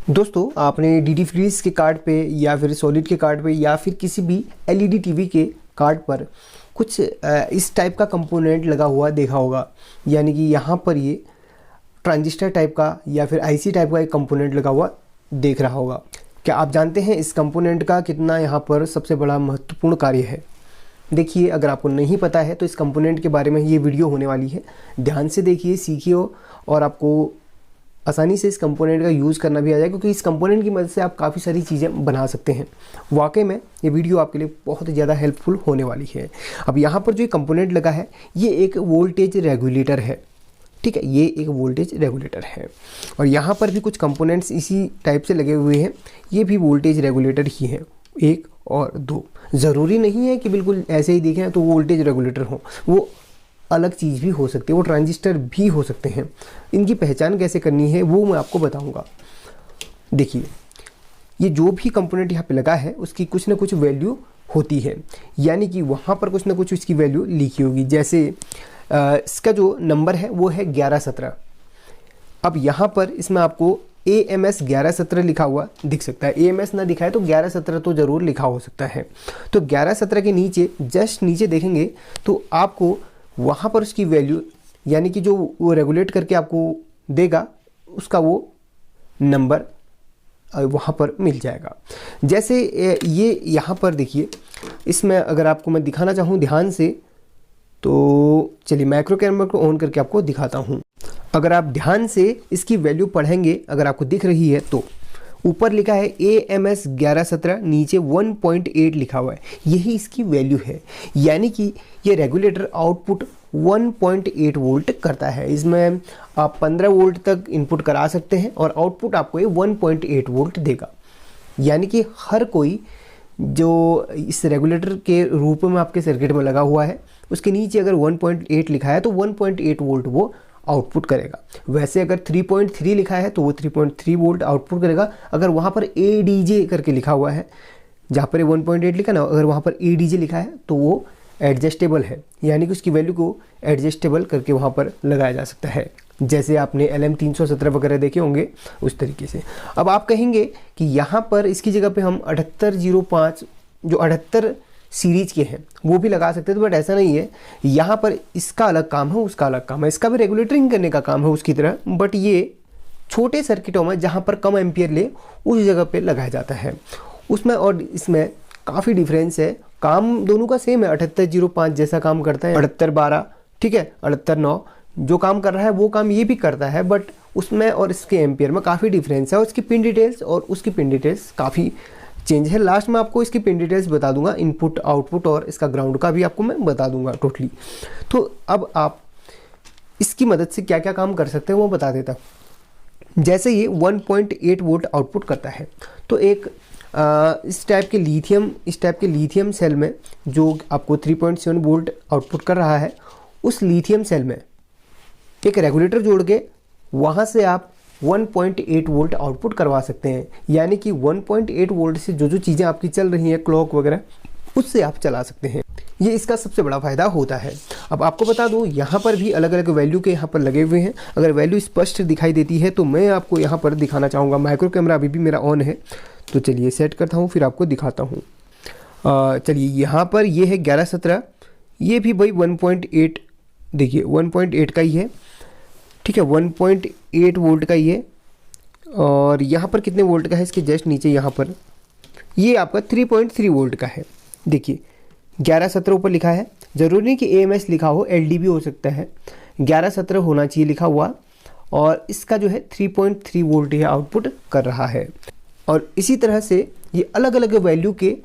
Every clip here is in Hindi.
दोस्तों, आपने डी फ्रीज के कार्ड पे या फिर सॉलिड के कार्ड पे या फिर किसी भी एलईडी टीवी के कार्ड पर कुछ इस टाइप का कंपोनेंट लगा हुआ देखा होगा। यानी कि यहाँ पर ये ट्रांजिस्टर टाइप का या फिर आईसी टाइप का एक कंपोनेंट लगा हुआ देख रहा होगा। क्या आप जानते हैं इस कंपोनेंट का कितना यहाँ पर सबसे बड़ा महत्वपूर्ण कार्य है? देखिए, अगर आपको नहीं पता है तो इस कंपोनेंट के बारे में ये वीडियो होने वाली है। ध्यान से देखिए, सीखिए और आपको आसानी से इस कंपोनेंट का यूज़ करना भी आ जाए, क्योंकि इस कंपोनेंट की मदद से आप काफ़ी सारी चीज़ें बना सकते हैं। वाकई में ये वीडियो आपके लिए बहुत ज़्यादा हेल्पफुल होने वाली है। अब यहाँ पर जो कंपोनेंट लगा है ये एक वोल्टेज रेगुलेटर है। ठीक है, ये एक वोल्टेज रेगुलेटर है और यहाँ पर भी कुछ कंपोनेंट्स इसी टाइप से लगे हुए हैं। ये भी वोल्टेज रेगुलेटर ही हैं, 1 और 2। ज़रूरी नहीं है कि बिल्कुल ऐसे ही देखें तो वोल्टेज रेगुलेटर हो, वो अलग चीज़ भी हो सकती है, वो ट्रांजिस्टर भी हो सकते हैं। इनकी पहचान कैसे करनी है वो मैं आपको बताऊंगा। देखिए, ये जो भी कंपोनेंट यहाँ पे लगा है उसकी कुछ ना कुछ वैल्यू होती है, यानी कि वहाँ पर कुछ ना कुछ उसकी वैल्यू लिखी होगी। जैसे इसका जो नंबर है वो है 1117। अब यहाँ पर इसमें आपको AMS 1117 लिखा हुआ दिख सकता है। AMS ना दिखाए तो 1117 तो ज़रूर लिखा हो सकता है। तो 1117 के नीचे जस्ट नीचे देखेंगे तो आपको वहाँ पर उसकी वैल्यू, यानी कि जो वो रेगुलेट करके आपको देगा उसका वो नंबर वहाँ पर मिल जाएगा। जैसे ये यहाँ पर देखिए, इसमें अगर आपको मैं दिखाना चाहूँ ध्यान से तो चलिए माइक्रो कैमरा को ऑन करके आपको दिखाता हूँ। अगर आप ध्यान से इसकी वैल्यू पढ़ेंगे, अगर आपको दिख रही है तो ऊपर लिखा है AMS 1117, नीचे 1.8 लिखा हुआ है, यही इसकी वैल्यू है। यानी कि ये रेगुलेटर आउटपुट 1.8 वोल्ट करता है। इसमें आप 15 वोल्ट तक इनपुट करा सकते हैं और आउटपुट आपको ये 1.8 वोल्ट देगा। यानी कि हर कोई जो इस रेगुलेटर के रूप में आपके सर्किट में लगा हुआ है उसके नीचे अगर 1.8 लिखा है तो 1.8 वोल्ट वो आउटपुट करेगा। वैसे अगर 3.3 लिखा है तो वो 3.3 वोल्ट आउटपुट करेगा। अगर वहाँ पर ADJ करके लिखा हुआ है, जहाँ पर 1.8 लिखा ना, अगर वहाँ पर ADJ लिखा है तो वो एडजस्टेबल है, यानी कि उसकी वैल्यू को एडजस्टेबल करके वहाँ पर लगाया जा सकता है। जैसे आपने LM317 वगैरह देखे होंगे उस तरीके से। अब आप कहेंगे कि यहाँ पर इसकी जगह पे हम 7805 जो 78 सीरीज के हैं वो भी लगा सकते थे, बट ऐसा नहीं है। यहाँ पर इसका अलग काम है, उसका अलग काम है, इसका भी रेगुलेटरिंग करने का काम है उसकी तरह, बट ये छोटे सर्किटों में जहाँ पर कम एम्पियर ले उस जगह पे लगाया जाता है उसमें। और इसमें काफ़ी डिफरेंस है, काम दोनों का सेम है। 7805 जैसा काम करता है 7812, ठीक है, 7809 जो काम कर रहा है वो काम ये भी करता है, बट उसमें और इसके एम्पियर में काफ़ी डिफरेंस है। और इसकी पिन डिटेल्स और उसकी पिन डिटेल्स काफ़ी चेंज है। लास्ट में आपको इसकी पिन डिटेल्स बता दूंगा, इनपुट आउटपुट और इसका ग्राउंड का भी आपको मैं बता दूंगा टोटली। तो अब आप इसकी मदद से क्या क्या काम कर सकते हैं वो बता देता। जैसे ये 1.8 वोल्ट आउटपुट करता है तो एक इस टाइप के लिथियम सेल में जो आपको 3.7 वोल्ट आउटपुट कर रहा है, उस लिथियम सेल में एक रेगुलेटर जोड़ के वहाँ से आप 1.8 वोल्ट आउटपुट करवा सकते हैं। यानी कि 1.8 वोल्ट से जो चीज़ें आपकी चल रही हैं, क्लॉक वगैरह, उससे आप चला सकते हैं। ये इसका सबसे बड़ा फ़ायदा होता है। अब आपको बता दूं, यहाँ पर भी अलग अलग वैल्यू के यहाँ पर लगे हुए हैं। अगर वैल्यू स्पष्ट दिखाई देती है तो मैं आपको यहाँ पर दिखाना चाहूँगा। माइक्रो कैमरा अभी भी मेरा ऑन है, तो चलिए सेट करता हूँ फिर आपको दिखाता हूँ। चलिए, यहाँ पर ये है 1117, ये भी भाई 1.8, देखिए 1.8 का ही है, ठीक है, 1.8 वोल्ट का ही है। और यहाँ पर कितने वोल्ट का है, इसके जस्ट नीचे यहाँ पर ये आपका 3.3 वोल्ट का है। देखिए 1117 ऊपर लिखा है, ज़रूरी नहीं कि AMS लिखा हो, LD भी हो सकता है, 1117 होना चाहिए लिखा हुआ। और इसका जो है 3.3 वोल्ट ये आउटपुट कर रहा है। और इसी तरह से ये अलग अलग वैल्यू के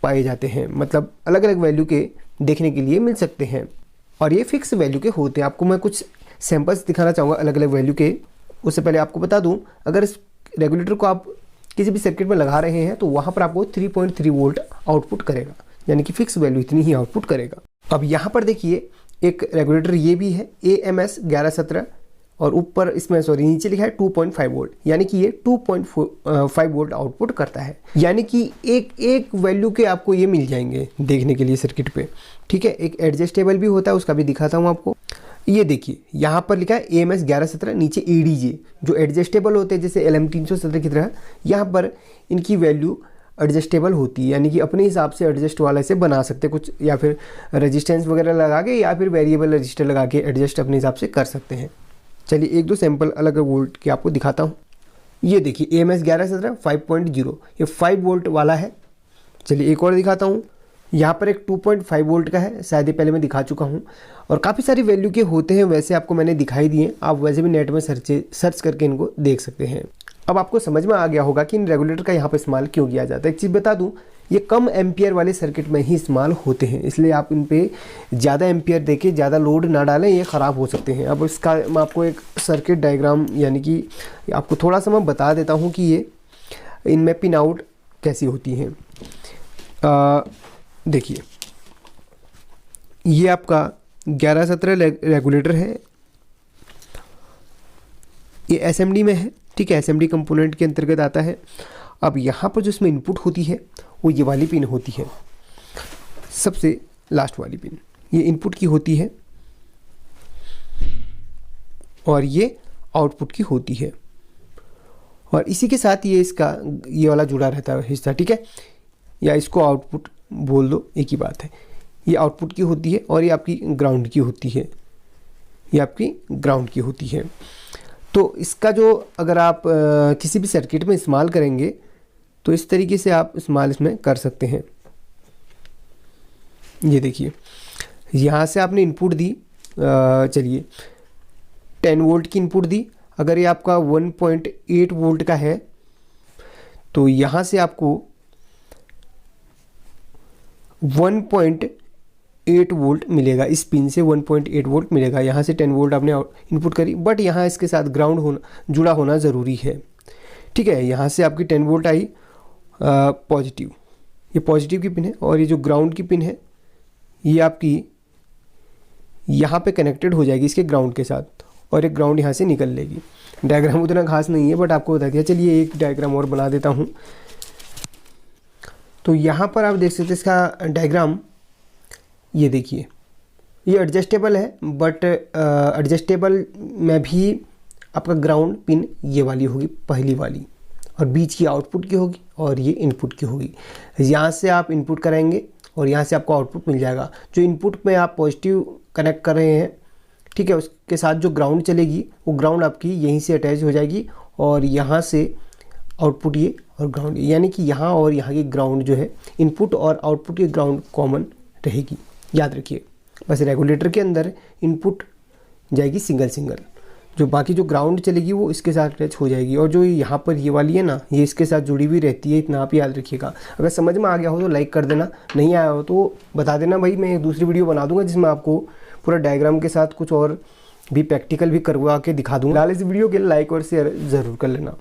पाए जाते हैं, मतलब अलग अलग वैल्यू के देखने के लिए मिल सकते हैं और ये फिक्स वैल्यू के होते हैं। आपको मैं कुछ सैंपल्स दिखाना चाहूँगा अलग अलग वैल्यू के। उससे पहले आपको बता दूं, अगर इस रेगुलेटर को आप किसी भी सर्किट में लगा रहे हैं तो वहाँ पर आपको 3.3 वोल्ट आउटपुट करेगा, यानी कि फिक्स वैल्यू इतनी ही आउटपुट करेगा। अब यहाँ पर देखिए एक रेगुलेटर ये भी है AMS 1117 और ऊपर इसमें नीचे लिखा है 2.5 वोल्ट, यानी कि ये 2.5 वोल्ट आउटपुट करता है। यानी कि एक वैल्यू के आपको ये मिल जाएंगे देखने के लिए सर्किट पे, ठीक है। एक एडजस्टेबल भी होता है, उसका भी दिखाता हूँ आपको। ये देखिए यहाँ पर लिखा है AMS 1117, नीचे ADJ जो एडजस्टेबल होते हैं जैसे LM 317 की तरह, यहाँ पर इनकी वैल्यू एडजस्टेबल होती है, यानी कि अपने हिसाब से एडजस्ट वाला से बना सकते हैं कुछ, या फिर रेजिस्टेंस वगैरह लगा के या फिर वेरिएबल रजिस्टर लगा के एडजस्ट अपने हिसाब से कर सकते हैं। चलिए एक दो सैंपल अलग अलग वोल्ट के आपको दिखाता हूँ। ये देखिए AMS 1117 5.0, ये 5 वोल्ट वाला है। चलिए एक और दिखाता हूँ, यहाँ पर एक 2.5 वोल्ट का है, शायद ये पहले मैं दिखा चुका हूँ। और काफ़ी सारी वैल्यू के होते हैं, वैसे आपको मैंने दिखाई दिए, आप वैसे भी नेट में सर्च करके इनको देख सकते हैं। अब आपको समझ में आ गया होगा कि इन रेगुलेटर का यहाँ पर इस्तेमाल क्यों किया जाता है। एक चीज़ बता दूँ, ये कम एम्पियर वाले सर्किट में ही इस्तेमाल होते हैं, इसलिए आप इन पे ज़्यादा एम्पियर देके ज़्यादा लोड ना डालें, ये ख़राब हो सकते हैं। अब इसका मैं आपको एक सर्किट डायग्राम यानी कि आपको थोड़ा सा मैं बता देता हूँ कि ये इनमें पिन आउट कैसी होती हैं। देखिए ये आपका 1117 रेगुलेटर है, ये SMD में है, ठीक है, SMD कंपोनेंट के अंतर्गत आता है। अब यहाँ पर जो इसमें इनपुट होती है वो ये वाली पिन होती है, सबसे लास्ट वाली पिन, ये इनपुट की होती है और ये आउटपुट की होती है। और इसी के साथ ये इसका ये वाला जुड़ा रहता है हिस्सा, ठीक है, या इसको आउटपुट बोल दो, एक ही बात है। ये आउटपुट की होती है और ये आपकी ग्राउंड की होती है, ये आपकी ग्राउंड की होती है। तो इसका जो अगर आप किसी भी सर्किट में इस्तेमाल करेंगे तो इस तरीके से आप इस्तेमाल इसमें कर सकते हैं। ये देखिए यहाँ से आपने इनपुट दी, चलिए 10 वोल्ट की इनपुट दी। अगर ये आपका 1.8 वोल्ट का है तो यहाँ से आपको 1.8 वोल्ट मिलेगा, इस पिन से 1.8 वोल्ट मिलेगा। यहाँ से 10 वोल्ट आपने इनपुट करी, बट यहाँ इसके साथ ग्राउंड होना जुड़ा होना ज़रूरी है, ठीक है। यहाँ से आपकी 10 वोल्ट आई पॉजिटिव, ये पॉजिटिव की पिन है, और ये जो ग्राउंड की पिन है ये आपकी यहाँ पे कनेक्टेड हो जाएगी इसके ग्राउंड के साथ, और एक ग्राउंड यहाँ से निकल लेगी। डायग्राम उतना खास नहीं है बट आपको बता दिया। चलिए एक डायग्राम और बना देता हूँ। तो यहाँ पर आप देख सकते हैं इसका डायग्राम, ये देखिए ये एडजस्टेबल है, बट एडजस्टेबल में भी आपका ग्राउंड पिन ये वाली होगी, पहली वाली, और बीच की आउटपुट की होगी और ये इनपुट की होगी। यहाँ से आप इनपुट कराएंगे और यहाँ से आपको आउटपुट मिल जाएगा। जो इनपुट में आप पॉजिटिव कनेक्ट कर रहे हैं, ठीक है, उसके साथ जो ग्राउंड चलेगी वो ग्राउंड आपकी यहीं से अटैच हो जाएगी, और यहाँ से आउटपुट ये और ग्राउंड, यानी कि यहाँ और यहाँ की ग्राउंड जो है, इनपुट और आउटपुट की ग्राउंड कॉमन रहेगी। याद रखिए, बस रेगुलेटर के अंदर इनपुट जाएगी सिंगल, जो बाकी जो ग्राउंड चलेगी वो इसके साथ अटैच हो जाएगी, और जो यहाँ पर ये वाली है ना, ये इसके साथ जुड़ी हुई रहती है। इतना आप याद रखिएगा। अगर समझ में आ गया हो तो लाइक कर देना, नहीं आया हो तो बता देना भाई, मैं दूसरी वीडियो बना दूंगा जिसमें आपको पूरा डायग्राम के साथ कुछ और भी प्रैक्टिकल भी करवा के दिखा दूंगा। फिलहाल इस वीडियो के लाइक और शेयर ज़रूर कर लेना।